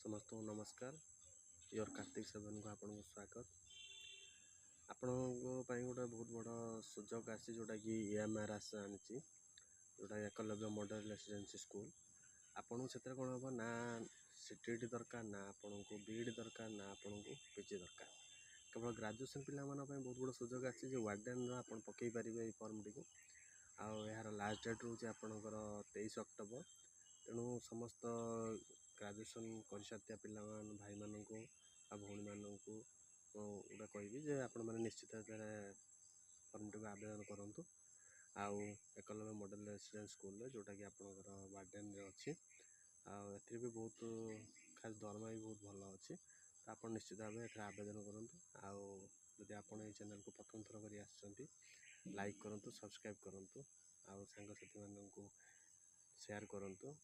समस्त को नमस्कार। योर कार्तिक सेवन को आपको स्वागत। आपको गोटे बहुत बड़ सुजोग आसी जोटा कि EMR आनी जोटा एकलव्य मॉडल रेसिडेंसी स्कूल। आपको से कौन हम ना CTET दरकार ना आपन को BEd दरकार ना आपन को PG दरकार, केवल ग्रेजुएशन पिला बहुत बड़ सुजोग आसी वार्डेन आप पकई पारे form T R last date रोचे आपणकर 23 अक्टोबर। तेणु समस्त ग्रेजुएशन कर सारी पिला भाई मान भौणी मानू गोटे कहि आपण मैंने निश्चित फर्म टी आवेदन करूँ। आउ एकलव्य मॉडल रेसिडेंस स्कूल जोटा कि आपणकर वार्डेन अच्छी ए भी बहुत खास दरमा भी बहुत भल अच्छी। तो आप निश्चित भाव ये आवेदन करूँ। आदि आप चैनल को प्रथम थर कर लाइक करूँ, सब्सक्राइब करूँ, आउ सांग साथी मानू शेयर करूँ।